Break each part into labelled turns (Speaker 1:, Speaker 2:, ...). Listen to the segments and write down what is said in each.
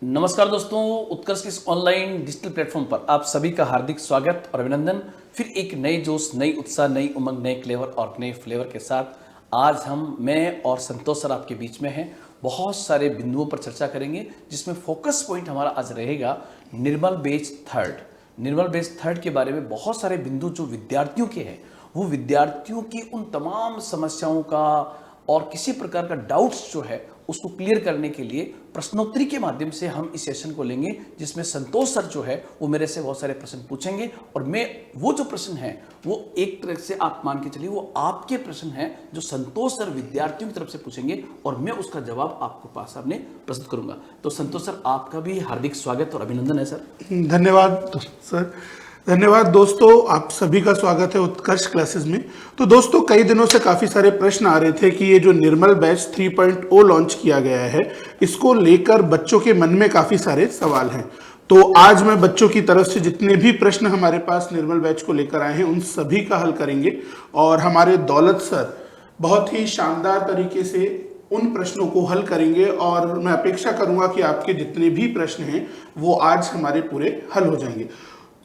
Speaker 1: नमस्कार दोस्तों, उत्कर्ष के इस ऑनलाइन डिजिटल प्लेटफॉर्म पर आप सभी का हार्दिक स्वागत और अभिनंदन। फिर एक नए जोश, नई उत्साह, नई उमंग, नए क्लेवर और नए फ्लेवर के साथ आज मैं और संतोष सर आपके बीच में हैं। बहुत सारे बिंदुओं पर चर्चा करेंगे जिसमें फोकस पॉइंट हमारा आज रहेगा निर्मल बैच थर्ड। निर्मल बैच थर्ड के बारे में बहुत सारे बिंदु जो विद्यार्थियों के हैं, वो विद्यार्थियों की उन तमाम समस्याओं का और किसी प्रकार का डाउट्स जो है उसको क्लियर करने के लिए प्रश्नोत्तरी के माध्यम से हम इस सेशन को लेंगे, जिसमें संतोष सर जो है वो मेरे से बहुत सारे प्रश्न पूछेंगे और मैं वो जो प्रश्न है वो एक तरह से आप मान के चलिए वो आपके प्रश्न हैं जो संतोष सर विद्यार्थियों की तरफ से पूछेंगे और मैं उसका जवाब आपको पास सामने प्रस्तुत करूंगा। तो संतोष सर, आपका भी हार्दिक स्वागत और अभिनंदन है सर।
Speaker 2: धन्यवाद सर। धन्यवाद दोस्तों, आप सभी का स्वागत है उत्कर्ष क्लासेस में। तो दोस्तों, कई दिनों से काफ़ी सारे प्रश्न आ रहे थे कि ये जो निर्मल बैच 3.0 लॉन्च किया गया है, इसको लेकर बच्चों के मन में काफ़ी सारे सवाल हैं। तो आज मैं बच्चों की तरफ से जितने भी प्रश्न हमारे पास निर्मल बैच को लेकर आए हैं उन सभी का हल करेंगे और हमारे दौलत सर बहुत ही शानदार तरीके से उन प्रश्नों को हल करेंगे और मैं अपेक्षा करूंगा कि आपके जितने भी प्रश्न हैं वो आज हमारे पूरे हल हो जाएंगे।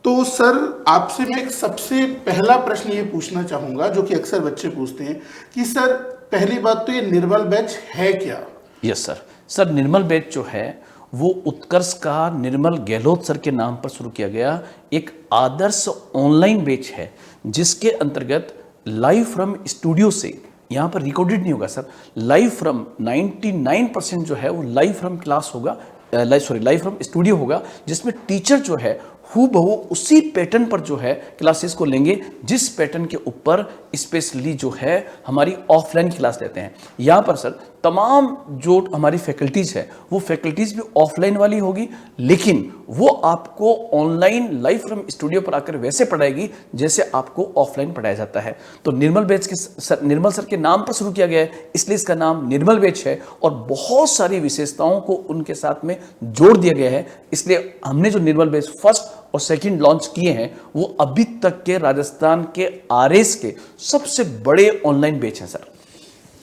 Speaker 2: तो सर, आपसे मैं एक सबसे पहला प्रश्न ये पूछना चाहूंगा जो कि अक्सर बच्चे पूछते हैं कि सर, पहली बात तो ये निर्मल बैच है क्या?
Speaker 1: Yes sir. सर, निर्मल बैच जो है वो उत्कर्ष का निर्मल गहलोत सर के नाम पर शुरू किया गया एक आदर्श ऑनलाइन बैच है, जिसके अंतर्गत लाइव फ्रॉम स्टूडियो से, यहाँ पर रिकॉर्डेड नहीं होगा सर, लाइव फ्रॉम 99% जो है वो लाइव फ्रॉम क्लास होगा, लाइव फ्रॉम स्टूडियो होगा, जिसमें टीचर जो है हूबहू उसी पैटर्न पर जो है क्लासेस को लेंगे जिस पैटर्न के ऊपर स्पेशली जो है हमारी ऑफलाइन क्लास लेते हैं। यहाँ पर सर तमाम जो हमारी फैकल्टीज़ है वो फैकल्टीज़ भी ऑफलाइन वाली होगी, लेकिन वो आपको ऑनलाइन लाइव फ्रॉम स्टूडियो पर आकर वैसे पढ़ाएगी जैसे आपको ऑफलाइन पढ़ाया जाता है। तो निर्मल बैच के निर्मल सर के नाम पर शुरू किया गया है, इसलिए इसका नाम निर्मल बैच है और बहुत सारी विशेषताओं को उनके साथ में जोड़ दिया गया है। इसलिए हमने जो निर्मल बैच फर्स्ट और सेकंड लॉन्च किए हैं वो अभी तक के राजस्थान के आरएस के सबसे बड़े ऑनलाइन बैच हैं सर।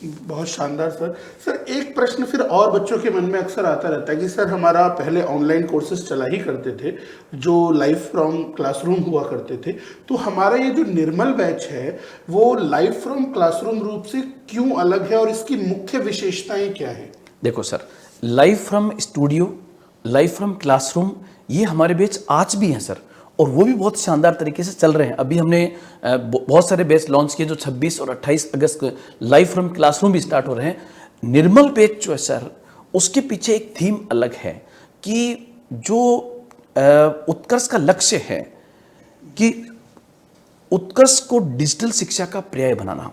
Speaker 2: बहुत शानदार सर। सर, एक प्रश्न फिर और बच्चों के मन में अक्सर आता रहता है कि सर, हमारा पहले ऑनलाइन कोर्सेज चला ही करते थे जो लाइव फ्रॉम क्लासरूम हुआ करते थे, तो हमारा ये जो निर्मल बैच है वो लाइव फ्रॉम क्लासरूम रूप से क्यों अलग है और इसकी मुख्य विशेषताएं क्या हैं?
Speaker 1: देखो sir, live from studio, live from classroom, ये हमारे बैच आज भी हैं सर, और वो भी बहुत शानदार तरीके से चल रहे हैं। अभी हमने बहुत सारे बैच लॉन्च किए जो 26 और 28 अगस्त को लाइव फ्रॉम क्लासरूम भी स्टार्ट हो रहे हैं। निर्मल बैच जो है सर, उसके पीछे एक थीम अलग है कि जो उत्कर्ष का लक्ष्य है कि उत्कर्ष को डिजिटल शिक्षा का पर्याय बनाना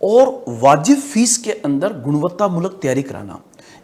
Speaker 1: और वाजिब फीस के अंदर गुणवत्तामूलक तैयारी कराना,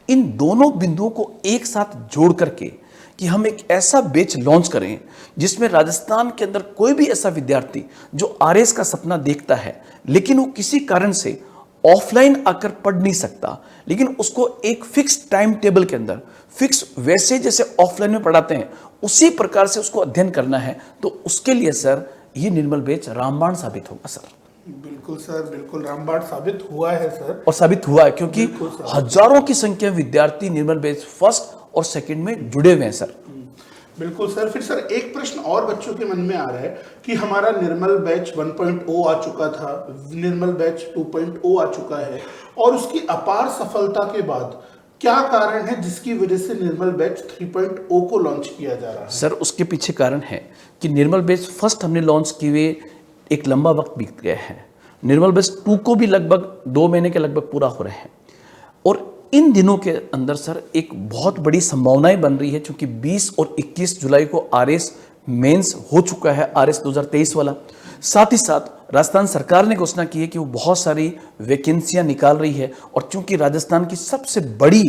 Speaker 1: इन दोनों बिंदुओं को एक साथ जोड़ करके कि हम एक ऐसा बैच लॉन्च करें जिसमें राजस्थान के अंदर कोई भी ऐसा विद्यार्थी जो आरएस का सपना देखता है लेकिन वो किसी कारण से ऑफलाइन आकर पढ़ नहीं सकता, लेकिन उसको एक फिक्स टाइम टेबल के अंदर फिक्स वैसे जैसे ऑफलाइन में पढ़ाते हैं उसी प्रकार से उसको अध्ययन करना है, तो उसके लिए सर ये निर्मल बैच रामबाण साबित होगा सर।
Speaker 2: बिल्कुल सर, बिल्कुल रामबाण साबित हुआ है सर,
Speaker 1: और साबित हुआ है क्योंकि हजारों की संख्या विद्यार्थी निर्मल बैच फर्स्ट और सेकंड में जुड़े हुए हैं सर।
Speaker 2: बिल्कुल सर। फिर सर, एक प्रश्न और बच्चों के मन में आ रहा है कि हमारा निर्मल बैच 1.0 आ चुका था, निर्मल बैच 2.0 आ चुका है और उसकी अपार सफलता के बाद क्या कारण है जिसकी वजह से निर्मल बैच 3.0 को लॉन्च किया जा रहा है?
Speaker 1: सर, उसके पीछे कारण है कि निर्मल बैच फर्स्ट हमने लॉन्च किए हुए एक लंबा वक्त बीत गया है, निर्मल बैच 2 को भी लगभग 2 महीने के लगभग पूरा हो रहे हैं और इन दिनों के अंदर सर एक बहुत बड़ी संभावनाएं बन रही है, क्योंकि 20 और 21 जुलाई को आरएस मेंस हो चुका है, आरएस 2023 वाला। साथ ही साथ राजस्थान सरकार ने घोषणा की है कि वो बहुत सारी वैकेंसियां निकाल रही है और चूंकि राजस्थान की सबसे बड़ी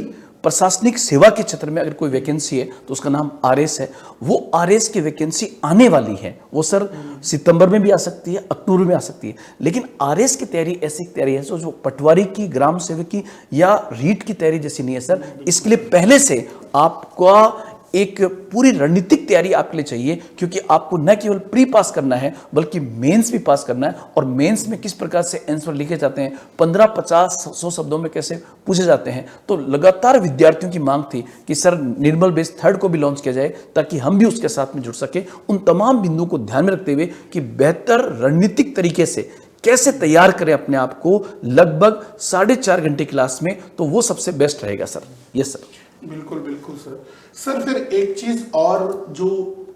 Speaker 1: प्रशासनिक सेवा के क्षेत्र में अगर कोई वैकेंसी है तो उसका नाम आरएस है। वो आरएस की वैकेंसी आने वाली है, वो सर सितंबर में भी आ सकती है, अक्टूबर में आ सकती है, लेकिन आरएस की तैयारी ऐसी तैयारी है जो पटवारी की, ग्राम सेवक की या रीट की तैयारी जैसी नहीं है सर। इसके लिए पहले से आपका एक पूरी रणनीतिक रणनीतिक तैयारी आपके लिए चाहिए, क्योंकि आपको न केवल प्री पास करना है बल्कि मेंस भी पास करना है। और मेंस में किस प्रकार से आंसर लिखे जाते हैं, 15, 50, 100 शब्दों में कैसे पूछे जाते हैं। तो लगातार विद्यार्थियों की मांग थी कि सर निर्मल बेस थर्ड को भी लॉन्च किया जाए, ताकि हम भी उसके साथ में जुड़ सके। उन तमाम बिंदुओं को ध्यान में रखते हुए कि बेहतर रणनीतिक तरीके से कैसे तैयार करें अपने आप को लगभग 4.5 घंटे क्लास में, तो वो सबसे बेस्ट रहेगा सर। Yes sir.
Speaker 2: बिल्कुल बिल्कुल सर। सर फिर एक चीज और जो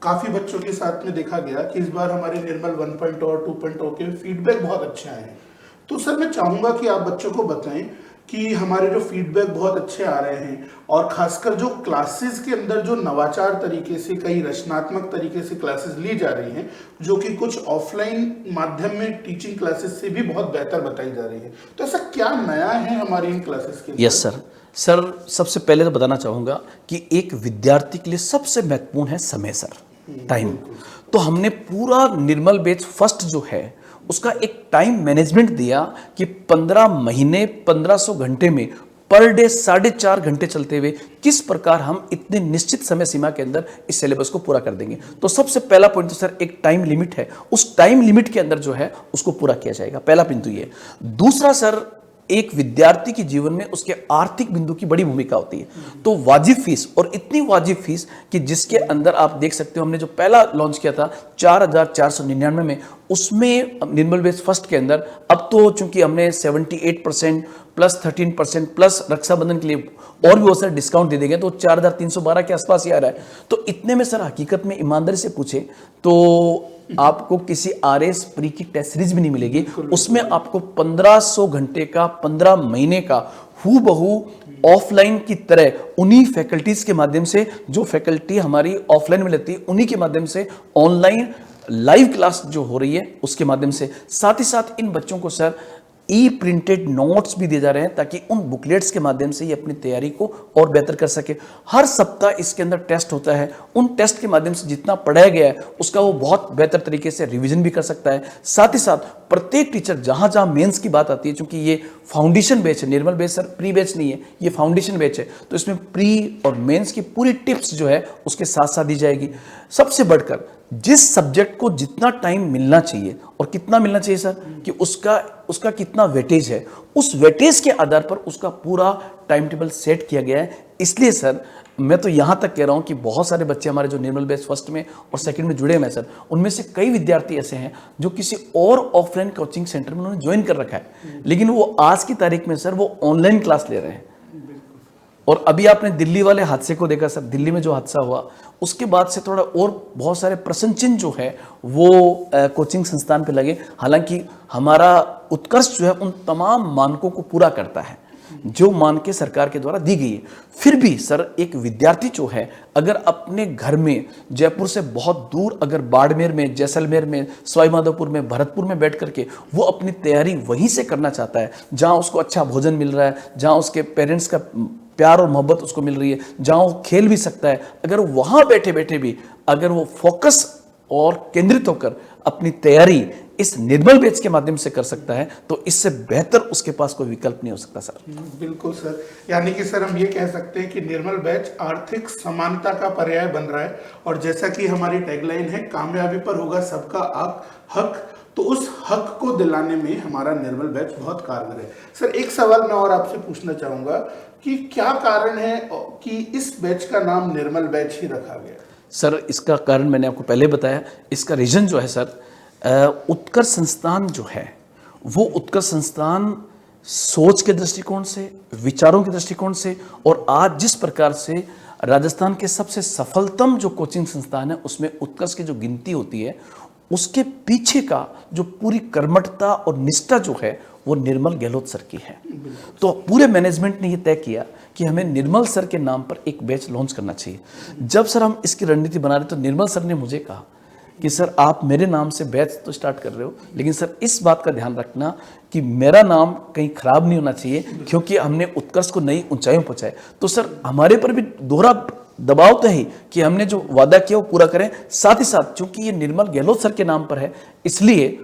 Speaker 2: काफी बच्चों के साथ में देखा गया कि इस बार हमारे निर्मल 1.0 और 2.0 के फीडबैक बहुत अच्छे आए हैं। तो सर मैं चाहूंगा कि आप बच्चों को बताएं कि हमारे जो फीडबैक बहुत अच्छे आ रहे हैं, और खासकर जो क्लासेस के अंदर जो नवाचार तरीके से, कई रचनात्मक तरीके से क्लासेस ली जा रही हैं, जो कि कुछ ऑफलाइन माध्यम में टीचिंग क्लासेस से भी बहुत बेहतर बताई जा रही है, तो ऐसा क्या नया है हमारी इन क्लासेस के अंदर?
Speaker 1: Yes sir. सर सबसे पहले तो बताना चाहूँगा कि एक विद्यार्थी के लिए सबसे महत्वपूर्ण है समय सर, टाइम। तो हमने पूरा निर्मल बेच फर्स्ट जो है उसका एक टाइम मैनेजमेंट दिया कि 15 महीने 1500 घंटे में पर डे 4.5 घंटे चलते हुए किस प्रकार हम इतने निश्चित समय सीमा के अंदर इस सिलेबस को पूरा कर देंगे। तो सबसे पहला पॉइंट तो सर एक टाइम लिमिट है, उस टाइम लिमिट के अंदर जो है उसको पूरा किया जाएगा, पहला बिंदु ये। दूसरा सर, एक विद्यार्थी के जीवन में उसके आर्थिक बिंदु की बड़ी भूमिका होती है। तो वाजिब फीस, और इतनी वाजिब फीस कि जिसके अंदर आप देख सकते हो हमने जो पहला लॉन्च किया था 4,499 में, उसमें निर्मल बेस फर्स्ट के अंदर अब तो चूंकि हमने 78% प्लस 13% प्लस रक्षाबंधन के लिए और भी बहुत सारे डिस्काउंट दे देंगे, तो 4,312 के आसपास ही आ रहा है। तो इतने में सर हकीकत में ईमानदारी से पूछे तो आपको किसी RS प्री की टेस्ट सीरीज भी नहीं मिलेगी। उसमें आपको 1500 घंटे का 15 महीने का हूबहू ऑफलाइन की तरह उन्हीं फैकल्टीज के माध्यम से, जो फैकल्टी हमारी ऑफलाइन में लेती है उन्हीं के माध्यम से ऑनलाइन लाइव क्लास जो हो रही है उसके माध्यम से। साथ ही साथ इन बच्चों को सर ई प्रिंटेड नोट्स भी दिए जा रहे हैं, ताकि उन बुकलेट्स के माध्यम से ये अपनी तैयारी को और बेहतर कर सके। हर सप्ताह इसके अंदर टेस्ट होता है, उन टेस्ट के माध्यम से जितना पढ़ाया गया है उसका वो बहुत बेहतर तरीके से रिवीजन भी कर सकता है। साथ ही साथ प्रत्येक टीचर जहां जहां मेंस की बात आती है, चूंकि ये फाउंडेशन बैच है, निर्मल बैच सर प्री बैच नहीं है, ये फाउंडेशन बैच है, तो इसमें प्री और मेंस की पूरी टिप्स जो है उसके साथ साथ दी जाएगी। सबसे बढ़कर जिस सब्जेक्ट को जितना टाइम मिलना चाहिए, और कितना मिलना चाहिए सर, कि उसका कितना वेटेज है, उस वेटेज के आधार पर उसका पूरा टाइम टेबल सेट किया गया है। इसलिए सर मैं तो यहाँ तक कह रहा हूँ कि बहुत सारे बच्चे हमारे जो निर्मल बेस फर्स्ट में और सेकंड में जुड़े हैं सर, उनमें से कई विद्यार्थी ऐसे हैं जो किसी और ऑफलाइन कोचिंग सेंटर में उन्होंने ज्वाइन कर रखा है, लेकिन वो आज की तारीख में सर वो ऑनलाइन क्लास ले रहे हैं। और अभी आपने दिल्ली वाले हादसे को देखा सर, दिल्ली में जो हादसा हुआ उसके बाद से थोड़ा और बहुत सारे प्रश्न चिन्ह जो है वो कोचिंग संस्थान पे लगे। हालांकि हमारा उत्कर्ष जो है उन तमाम मानकों को पूरा करता है जो मानकें सरकार के द्वारा दी गई है। फिर भी सर एक विद्यार्थी जो है अगर अपने घर में जयपुर से बहुत दूर, अगर बाड़मेर में, जैसलमेर में, सवाईमाधोपुर में, भरतपुर में बैठ करके वो अपनी तैयारी वहीं से करना चाहता है, जहां उसको अच्छा भोजन मिल रहा है, जहां उसके पेरेंट्स का प्यार और मोहब्बत उसको मिल रही है, जहां वो खेल भी सकता है, अगर वहां बैठे बैठे भी अगर वो फोकस और केंद्रित होकर अपनी तैयारी इस निर्मल बैच के माध्यम से कर सकता है, तो इससे बेहतर उसके पास कोई विकल्प नहीं हो सकता सर।
Speaker 2: बिल्कुल सर, यानी कि सर हम ये कह सकते हैं कि निर्मल बैच आर्थिक समानता का पर्याय बन रहा है, और जैसा कि हमारी टैगलाइन है, कामयाबी पर होगा सबका हक, तो उस हक को दिलाने में हमारा निर्मल बैच बहुत कारगर है। सर एक सवाल मैं और आपसे पूछना चाहूंगा कि क्या कारण है कि इस बैच का नाम निर्मल बैच ही रखा गया?
Speaker 1: सर इसका कारण मैंने आपको पहले बताया। इसका रीजन जो है सर, उत्कर्ष संस्थान जो है वो उत्कर्ष संस्थान सोच के दृष्टिकोण से, विचारों के दृष्टिकोण से, और आज जिस प्रकार से राजस्थान के सबसे सफलतम जो कोचिंग संस्थान है उसमें उत्कर्ष की जो गिनती होती है, उसके पीछे का जो पूरी कर्मठता और निष्ठा जो है वो निर्मल गहलोत सर की है। तो पूरे मैनेजमेंट ने ये तय किया कि हमें निर्मल सर के नाम पर एक बैच लॉन्च करना चाहिए। जब सर हम इसकी रणनीति बना रहे तो निर्मल सर ने मुझे कहा कि सर आप मेरे नाम से बैच तो स्टार्ट कर रहे हो, लेकिन सर इस बात का ध्यान रखना कि मेरा नाम कहीं खराब नहीं होना चाहिए, क्योंकि हमने उत्कर्ष को नई ऊंचाइयों पहुंचाए। तो सर हमारे पर भी दोहरा दबाव तो है कि हमने जो वादा किया वो पूरा करें। साथ ही साथ चूंकि ये निर्मल गहलोत सर के नाम पर है, इसलिए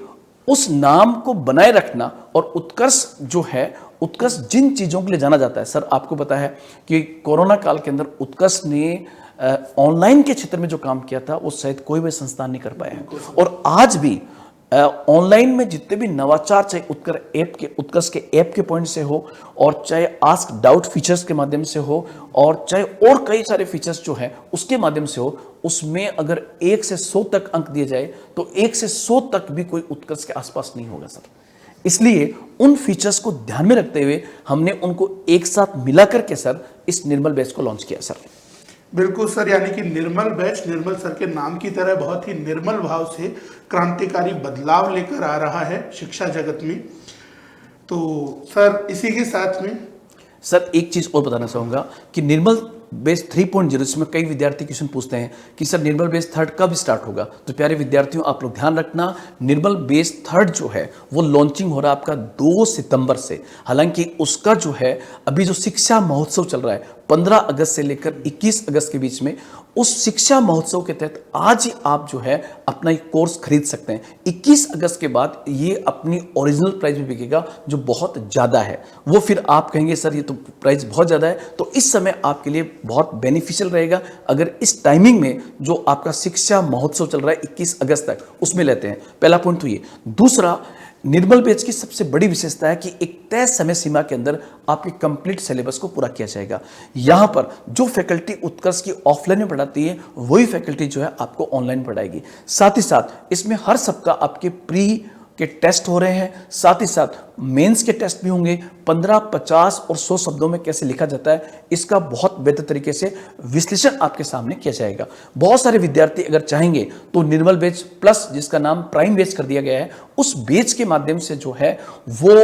Speaker 1: उस नाम को बनाए रखना, और उत्कर्ष जो है, उत्कर्ष जिन चीजों के लिए जाना जाता है सर, आपको पता है कि कोरोना काल के अंदर उत्कर्ष ने ऑनलाइन के क्षेत्र में जो काम किया था वो शायद कोई भी संस्थान नहीं कर पाया है। और आज भी ऑनलाइन में जितने भी नवाचार, चाहे उत्कर्ष के ऐप के पॉइंट से हो, और चाहे आस्क डाउट फीचर्स के माध्यम से हो, और चाहे और कई सारे फीचर्स जो है उसके माध्यम से हो, उसमें अगर 1 से 100 तक अंक दिए जाए तो 1 से 100 तक भी कोई उत्कर्ष के आसपास नहीं होगा सर। इसलिए उन फीचर्स को ध्यान में रखते हुए हमने उनको एक साथ मिला करके सर इस निर्मल बैच को लॉन्च किया सर।
Speaker 2: बिल्कुल सर, यानी कि निर्मल बैच निर्मल सर के नाम की तरह बहुत ही निर्मल भाव से क्रांतिकारी बदलाव लेकर आ रहा है शिक्षा जगत में। तो सर इसी के साथ में
Speaker 1: सर एक चीज और बताना चाहूंगा कि निर्मल बेस 3.0, इसमें कई विद्यार्थी क्वेश्चन पूछते हैं कि सर निर्मल बेस 3 कब स्टार्ट होगा। तो प्यारे विद्यार्थियों, आप लोग ध्यान रखना, निर्मल बेस 3 जो है वो लॉन्चिंग हो रहा है आपका 2 सितंबर से। हालांकि उसका जो है अभी जो शिक्षा महोत्सव चल रहा है 15 अगस्त से लेकर 21 अगस्त के बीच में, उस शिक्षा महोत्सव के तहत आज ही आप जो है अपना एक कोर्स खरीद सकते हैं। 21 अगस्त के बाद ये अपनी ओरिजिनल प्राइस में बिकेगा जो बहुत ज़्यादा है। वो फिर आप कहेंगे सर ये तो प्राइस बहुत ज़्यादा है, तो इस समय आपके लिए बहुत बेनिफिशियल रहेगा अगर इस टाइमिंग में जो आपका शिक्षा महोत्सव चल रहा है 21 अगस्त तक उसमें लेते हैं। पहला पॉइंट तो ये। दूसरा, निर्मल बैच की सबसे बड़ी विशेषता है कि एक तय समय सीमा के अंदर आपके कंप्लीट सिलेबस को पूरा किया जाएगा। यहां पर जो फैकल्टी उत्कर्ष की ऑफलाइन में पढ़ाती है वही फैकल्टी जो है आपको ऑनलाइन पढ़ाएगी। साथ ही साथ इसमें हर सप्ताह आपके प्री के टेस्ट हो रहे हैं, साथ ही साथ मेंस के टेस्ट भी होंगे। 15, 50 और 100 शब्दों में कैसे लिखा जाता है इसका बहुत बेहतर तरीके से विश्लेषण आपके सामने किया जाएगा। बहुत सारे विद्यार्थी अगर चाहेंगे तो निर्मल बैच प्लस, जिसका नाम प्राइम बैच कर दिया गया है, उस बैच के माध्यम से जो है वो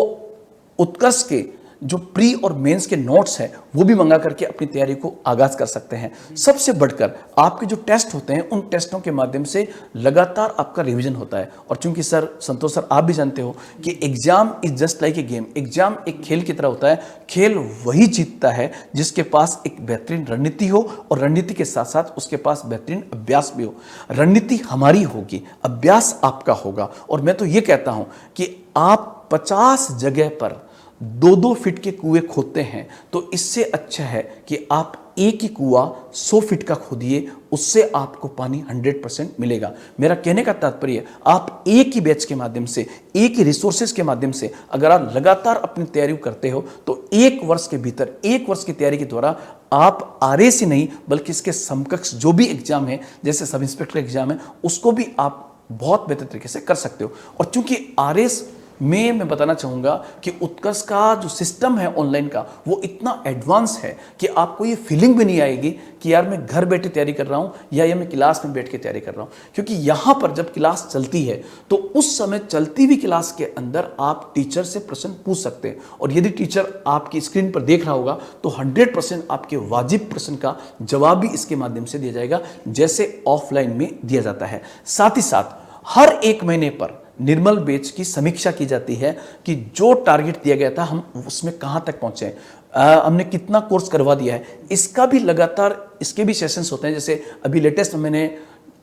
Speaker 1: उत्कर्ष के जो प्री और मेंस के नोट्स हैं वो भी मंगा करके अपनी तैयारी को आगाज कर सकते हैं। सबसे बढ़कर आपके जो टेस्ट होते हैं उन टेस्टों के माध्यम से लगातार आपका रिवीजन होता है। और चूंकि सर संतोष सर आप भी जानते हो कि exam is just like a game, exam एक खेल की तरह होता है। खेल वही जीतता है जिसके पास एक बेहतरीन रणनीति हो और रणनीति के साथ साथ उसके पास बेहतरीन अभ्यास भी हो। रणनीति हमारी होगी, अभ्यास आपका होगा। और मैं तो ये कहता हूं कि आप 50 जगह पर 2-2 फीट के कुएं खोदते हैं तो इससे अच्छा है कि आप एक ही कुआं 100 फीट का खोदिए, उससे आपको पानी 100% मिलेगा। मेरा कहने का तात्पर्य, आप एक ही बैच के माध्यम से, एक ही रिसोर्सेज के माध्यम से अगर आप लगातार अपनी तैयारी करते हो तो 1 वर्ष के भीतर, 1 वर्ष की तैयारी के द्वारा आप RAC ही नहीं बल्कि इसके समकक्ष जो भी एग्जाम है, जैसे सब इंस्पेक्टर एग्जाम है, उसको भी आप बहुत बेहतर तरीके से कर सकते हो। और चूंकि RAS में मैं बताना चाहूँगा कि उत्कर्ष का जो सिस्टम है ऑनलाइन का वो इतना एडवांस है कि आपको ये फीलिंग भी नहीं आएगी कि यार मैं घर बैठे तैयारी कर रहा हूँ या मैं क्लास में बैठ के तैयारी कर रहा हूँ। क्योंकि यहाँ पर जब क्लास चलती है तो उस समय चलती हुई क्लास के अंदर आप टीचर से प्रश्न पूछ सकते हैं, और यदि टीचर आपकी स्क्रीन पर देख रहा होगा तो 100% आपके वाजिब प्रश्न का जवाब भी इसके माध्यम से दिया जाएगा जैसे ऑफलाइन में दिया जाता है। साथ ही साथ हर 1 महीने पर निर्मल बैच की समीक्षा की जाती है कि जो टारगेट दिया गया था हम उसमें कहां तक पहुंचे, हमने कितना कोर्स करवा दिया है। इसका भी लगातार इसके भी सेशंस होते हैं। जैसे अभी लेटेस्ट मैंने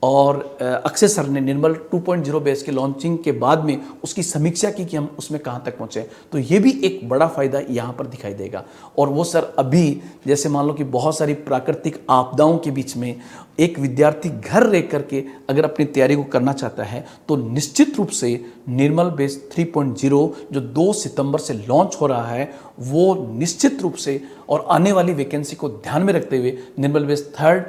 Speaker 1: और अक्षय सर ने निर्मल 2.0 बैच के लॉन्चिंग के बाद में उसकी समीक्षा की कि हम उसमें कहां तक पहुंचे, तो ये भी एक बड़ा फायदा यहां पर दिखाई देगा। और वो सर अभी जैसे मान लो कि बहुत सारी प्राकृतिक आपदाओं के बीच में एक विद्यार्थी घर रह करके अगर अपनी तैयारी को करना चाहता है तो निश्चित रूप से निर्मल बैच 3.0 जो 2 सितंबर से लॉन्च हो रहा है वो निश्चित रूप से और आने वाली वैकेंसी को ध्यान में रखते हुए निर्मल बैच 3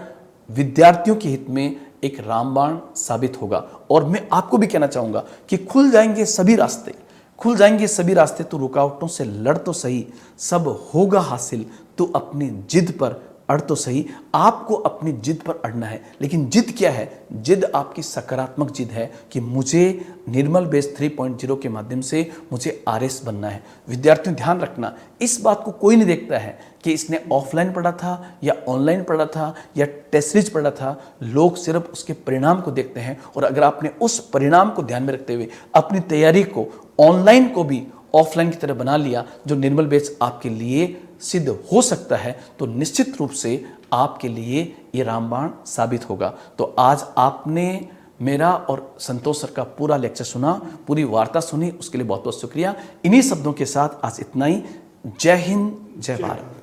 Speaker 1: विद्यार्थियों के हित में एक रामबाण साबित होगा। और मैं आपको भी कहना चाहूंगा कि खुल जाएंगे सभी रास्ते, खुल जाएंगे सभी रास्ते, तो रुकावटों से लड़ तो सही, सब होगा हासिल, तो अपनी जिद पर अड़ तो सही। आपको अपनी जिद पर अड़ना है, लेकिन जिद क्या है? जिद आपकी सकारात्मक जिद है कि मुझे निर्मल बैच 3.0 के माध्यम से मुझे RS बनना है। विद्यार्थियों ध्यान रखना, इस बात को कोई नहीं देखता है कि इसने ऑफलाइन पढ़ा था या ऑनलाइन पढ़ा था या टेस्ट सीरीज पढ़ा था। लोग सिर्फ उसके परिणाम को देखते हैं। और अगर आपने उस परिणाम को ध्यान में रखते हुए अपनी तैयारी को ऑनलाइन को भी ऑफलाइन की तरह बना लिया, जो निर्मल बैच आपके लिए सिद्ध हो सकता है, तो निश्चित रूप से आपके लिए ये रामबाण साबित होगा। तो आज आपने मेरा और संतोष सर का पूरा लेक्चर सुना, पूरी वार्ता सुनी, उसके लिए बहुत बहुत शुक्रिया। इन्हीं शब्दों के साथ आज इतना ही। जय हिंद, जय भारत।